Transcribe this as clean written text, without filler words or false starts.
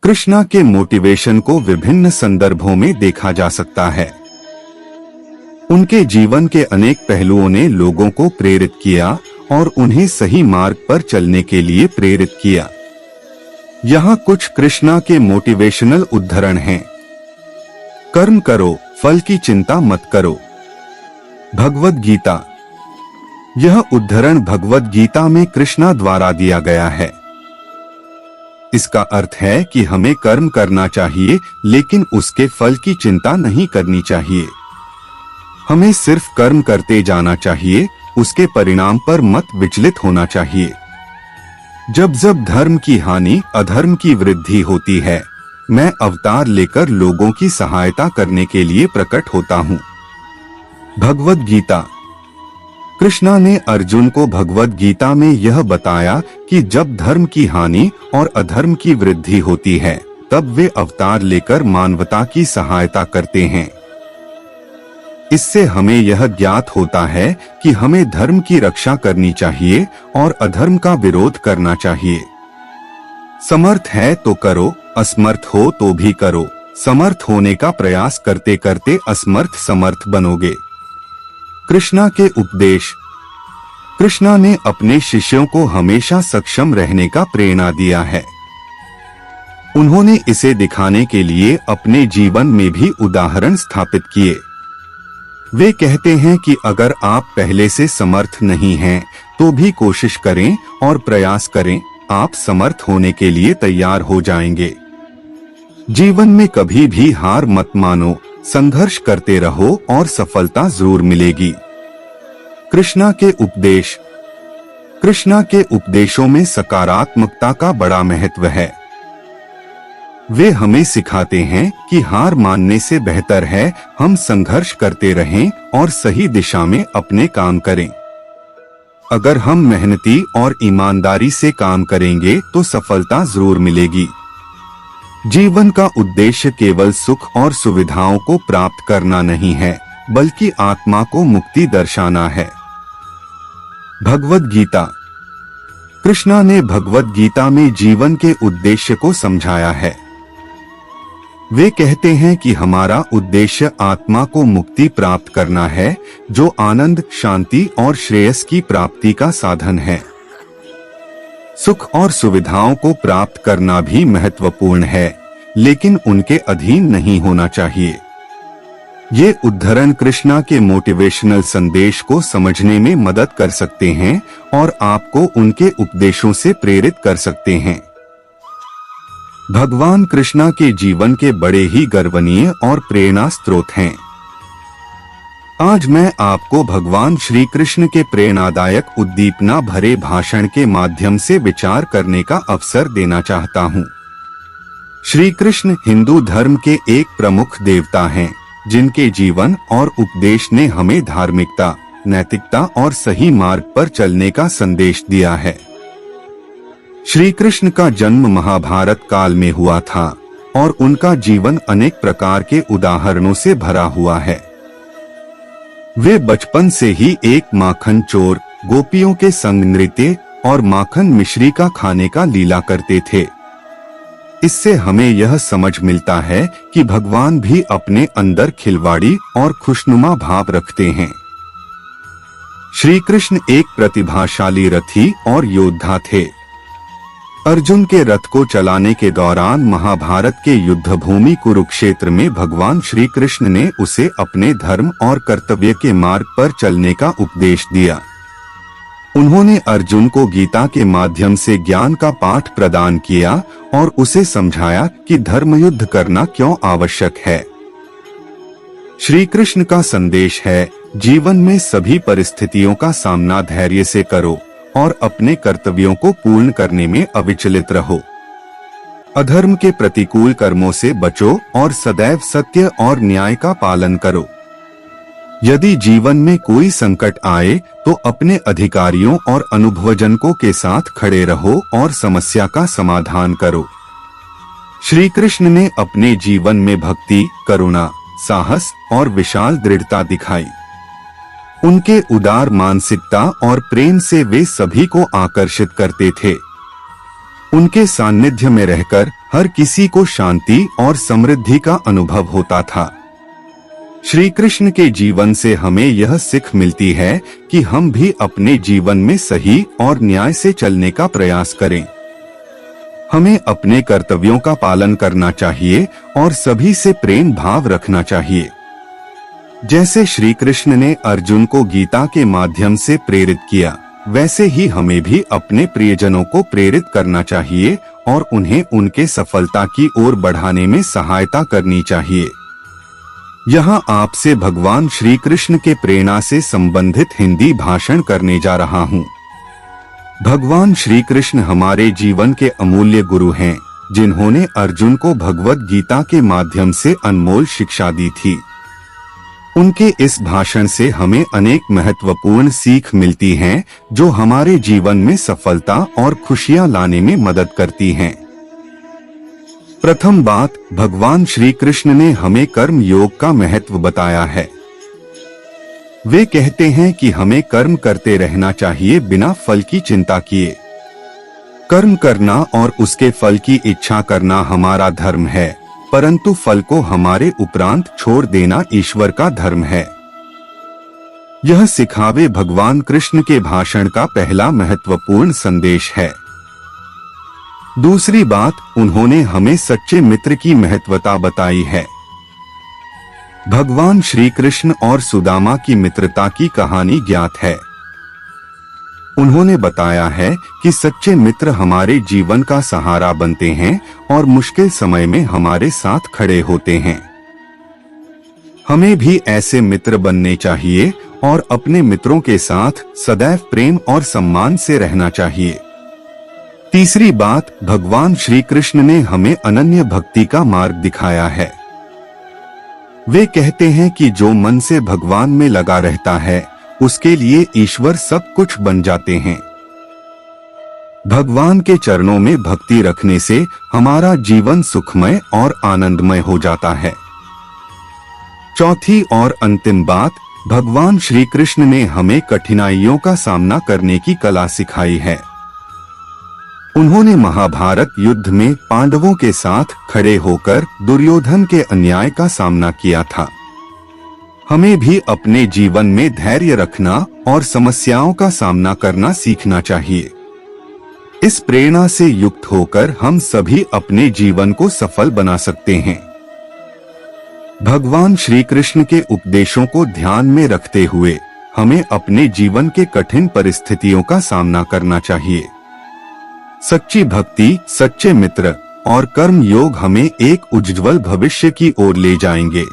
कृष्णा के मोटिवेशन को विभिन्न संदर्भों में देखा जा सकता है। उनके जीवन के अनेक पहलुओं ने लोगों को प्रेरित किया और उन्हें सही मार्ग पर चलने के लिए प्रेरित किया। यहाँ कुछ कृष्णा के मोटिवेशनल उद्धरण हैं। कर्म करो, फल की चिंता मत करो। भगवद गीता। यह उद्धरण भगवद गीता में कृष्णा द्वारा दिया गया है। इसका अर्थ है कि हमें कर्म करना चाहिए, लेकिन उसके फल की चिंता नहीं करनी चाहिए। हमें सिर्फ कर्म करते जाना चाहिए, उसके परिणाम पर मत विचलित होना चाहिए। जब जब धर्म की हानि, अधर्म की वृद्धि होती है, मैं अवतार लेकर लोगों की सहायता करने के लिए प्रकट होता हूँ। भगवद गीता। कृष्णा ने अर्जुन को भगवद गीता में यह बताया कि जब धर्म की हानि और अधर्म की वृद्धि होती है, तब वे अवतार लेकर मानवता की सहायता करते हैं। इससे हमें यह ज्ञात होता है कि हमें धर्म की रक्षा करनी चाहिए और अधर्म का विरोध करना चाहिए। समर्थ है तो करो, असमर्थ हो तो भी करो। समर्थ होने का प्रयास करते करते असमर्थ समर्थ बनोगे। कृष्णा के उपदेश। कृष्णा ने अपने शिष्यों को हमेशा सक्षम रहने का प्रेरणा दिया है। उन्होंने इसे दिखाने के लिए अपने जीवन में भी उदाहरण स्थापित किए। वे कहते हैं कि अगर आप पहले से समर्थ नहीं हैं, तो भी कोशिश करें और प्रयास करें, आप समर्थ होने के लिए तैयार हो जाएंगे। जीवन में कभी भी हार मत मानो, संघर्ष करते रहो और सफलता जरूर मिलेगी। कृष्णा के उपदेश। कृष्णा के उपदेशों में सकारात्मकता का बड़ा महत्व है। वे हमें सिखाते हैं कि हार मानने से बेहतर है हम संघर्ष करते रहें और सही दिशा में अपने काम करें। अगर हम मेहनती और ईमानदारी से काम करेंगे तो सफलता जरूर मिलेगी। जीवन का उद्देश्य केवल सुख और सुविधाओं को प्राप्त करना नहीं है, बल्कि आत्मा को मुक्ति दर्शाना है। भगवद गीता। कृष्णा ने भगवद गीता में जीवन के उद्देश्य को समझाया है। वे कहते हैं कि हमारा उद्देश्य आत्मा को मुक्ति प्राप्त करना है, जो आनंद, शांति और श्रेयस की प्राप्ति का साधन है। सुख और सुविधाओं को प्राप्त करना भी महत्वपूर्ण है, लेकिन उनके अधीन नहीं होना चाहिए। ये उद्धरण कृष्णा के मोटिवेशनल संदेश को समझने में मदद कर सकते हैं और आपको उनके उपदेशों से प्रेरित कर सकते हैं। भगवान कृष्णा के जीवन के बड़े ही गर्वनीय और प्रेरणा स्रोत हैं। आज मैं आपको भगवान श्री कृष्ण के प्रेरणादायक, उद्दीपना भरे भाषण के माध्यम से विचार करने का अवसर देना चाहता हूँ। श्री कृष्ण हिंदू धर्म के एक प्रमुख देवता हैं, जिनके जीवन और उपदेश ने हमें धार्मिकता, नैतिकता और सही मार्ग पर चलने का संदेश दिया है। श्री कृष्ण का जन्म महाभारत काल में हुआ था और उनका जीवन अनेक प्रकार के उदाहरणों से भरा हुआ है। वे बचपन से ही एक माखन चोर, गोपियों के संग नृत्य और माखन मिश्री का खाने का लीला करते थे। इससे हमें यह समझ मिलता है कि भगवान भी अपने अंदर खिलवाड़ी और खुशनुमा भाव रखते हैं। श्री कृष्ण एक प्रतिभाशाली रथी और योद्धा थे। अर्जुन के रथ को चलाने के दौरान महाभारत के युद्ध भूमि कुरुक्षेत्र में भगवान श्री कृष्ण ने उसे अपने धर्म और कर्तव्य के मार्ग पर चलने का उपदेश दिया। उन्होंने अर्जुन को गीता के माध्यम से ज्ञान का पाठ प्रदान किया और उसे समझाया कि धर्मयुद्ध करना क्यों आवश्यक है। श्री कृष्ण का संदेश है, जीवन में सभी परिस्थितियों का सामना धैर्य से करो और अपने कर्तव्यों को पूर्ण करने में अविचलित रहो। अधर्म के प्रतिकूल कर्मों से बचो और सदैव सत्य और न्याय का पालन करो। यदि जीवन में कोई संकट आए तो अपने अधिकारियों और अनुभवजनों के साथ खड़े रहो और समस्या का समाधान करो। श्री कृष्ण ने अपने जीवन में भक्ति, करुणा, साहस और विशाल दृढ़ता दिखाई। उनके उदार मानसिकता और प्रेम से वे सभी को आकर्षित करते थे। उनके सानिध्य में रहकर हर किसी को शांति और समृद्धि का अनुभव होता था। श्री कृष्ण के जीवन से हमें यह सीख मिलती है कि हम भी अपने जीवन में सही और न्याय से चलने का प्रयास करें। हमें अपने कर्तव्यों का पालन करना चाहिए और सभी से प्रेम भाव रखना चाहिए। जैसे श्री कृष्ण ने अर्जुन को गीता के माध्यम से प्रेरित किया, वैसे ही हमें भी अपने प्रियजनों को प्रेरित करना चाहिए और उन्हें उनके सफलता की ओर बढ़ाने में सहायता करनी चाहिए। यहाँ आपसे भगवान श्री कृष्ण के प्रेरणा से संबंधित हिंदी भाषण करने जा रहा हूँ। भगवान श्री कृष्ण हमारे जीवन के अमूल्य गुरु हैं, जिन्होंने अर्जुन को भगवद गीता के माध्यम से अनमोल शिक्षा दी थी। उनके इस भाषण से हमें अनेक महत्वपूर्ण सीख मिलती हैं, जो हमारे जीवन में सफलता और खुशियां लाने में मदद करती हैं। प्रथम बात, भगवान श्री कृष्ण ने हमें कर्म योग का महत्व बताया है। वे कहते हैं कि हमें कर्म करते रहना चाहिए बिना फल की चिंता किए। कर्म करना और उसके फल की इच्छा करना हमारा धर्म है, परंतु फल को हमारे उपरांत छोड़ देना ईश्वर का धर्म है। यह सिखावे भगवान कृष्ण के भाषण का पहला महत्वपूर्ण संदेश है। दूसरी बात, उन्होंने हमें सच्चे मित्र की महत्वता बताई है। भगवान श्री कृष्ण और सुदामा की मित्रता की कहानी ज्ञात है। उन्होंने बताया है कि सच्चे मित्र हमारे जीवन का सहारा बनते हैं और मुश्किल समय में हमारे साथ खड़े होते हैं। हमें भी ऐसे मित्र बनने चाहिए और अपने मित्रों के साथ सदैव प्रेम और सम्मान से रहना चाहिए। तीसरी बात, भगवान श्री कृष्ण ने हमें अनन्य भक्ति का मार्ग दिखाया है। वे कहते हैं कि जो मन से भगवान में लगा रहता है, उसके लिए ईश्वर सब कुछ बन जाते हैं। भगवान के चरणों में भक्ति रखने से हमारा जीवन सुखमय और आनंदमय हो जाता है। चौथी और अंतिम बात, भगवान श्री कृष्ण ने हमें कठिनाइयों का सामना करने की कला सिखाई है। उन्होंने महाभारत युद्ध में पांडवों के साथ खड़े होकर दुर्योधन के अन्याय का सामना किया था। हमें भी अपने जीवन में धैर्य रखना और समस्याओं का सामना करना सीखना चाहिए। इस प्रेरणा से युक्त होकर हम सभी अपने जीवन को सफल बना सकते हैं। भगवान श्री कृष्ण के उपदेशों को ध्यान में रखते हुए हमें अपने जीवन के कठिन परिस्थितियों का सामना करना चाहिए। सच्ची भक्ति, सच्चे मित्र और कर्म योग हमें एक उज्ज्वल भविष्य की ओर ले जाएंगे।